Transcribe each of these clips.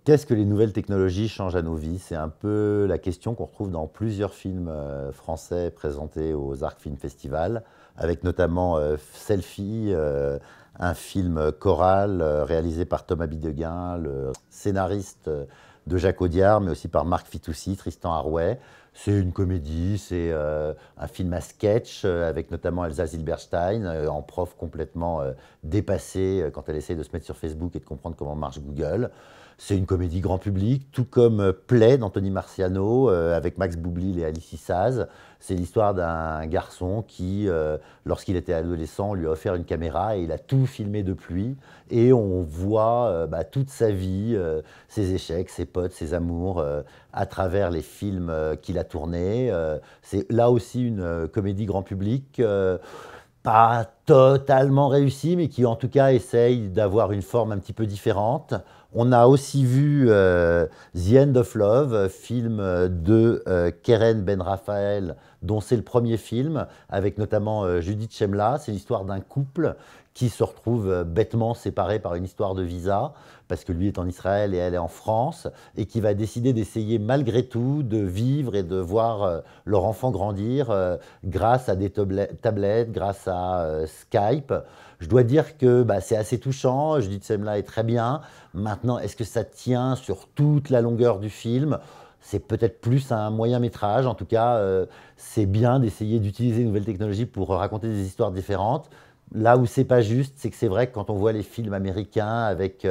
Qu'est-ce que les nouvelles technologies changent à nos vies? C'est un peu la question qu'on retrouve dans plusieurs films français présentés aux Arc Film Festival, avec notamment Selfie, un film choral réalisé par Thomas Bidegain, le scénariste de Jacques Audiard, mais aussi par Marc Fitoussi, Tristan Harouet. C'est une comédie, c'est un film à sketch avec notamment Elsa Zilberstein, en prof complètement dépassée quand elle essaye de se mettre sur Facebook et de comprendre comment marche Google. C'est une comédie grand public, tout comme Play d'Anthony Marciano, avec Max Boublil et Alice Saz. C'est l'histoire d'un garçon qui, lorsqu'il était adolescent, lui a offert une caméra et il a tout filmé depuis. Et on voit toute sa vie, ses échecs, ses potes, ses amours, à travers les films qu'il a tournés. C'est là aussi une comédie grand public. Pas totalement réussi, mais qui en tout cas essaye d'avoir une forme un petit peu différente. On a aussi vu The End of Love, film de Keren Ben Raphael, dont c'est le premier film, avec notamment Judith Chemla. C'est l'histoire d'un couple qui se retrouve bêtement séparé par une histoire de visa, parce que lui est en Israël et elle est en France, et qui va décider d'essayer malgré tout de vivre et de voir leur enfant grandir grâce à des tablettes, grâce à Skype. Je dois dire que c'est assez touchant, Judith Semla est très bien. Maintenant, est-ce que ça tient sur toute la longueur du film? C'est peut-être plus un moyen métrage. En tout cas, c'est bien d'essayer d'utiliser une nouvelle technologie pour raconter des histoires différentes. Là où c'est pas juste, c'est que c'est vrai que quand on voit les films américains avec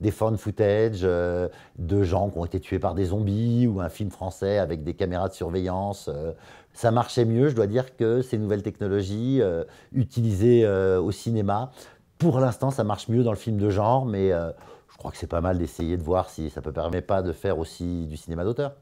des found footage de gens qui ont été tués par des zombies ou un film français avec des caméras de surveillance, ça marchait mieux. Je dois dire que ces nouvelles technologies utilisées au cinéma, pour l'instant, ça marche mieux dans le film de genre, mais je crois que c'est pas mal d'essayer de voir si ça ne permet pas de faire aussi du cinéma d'auteur.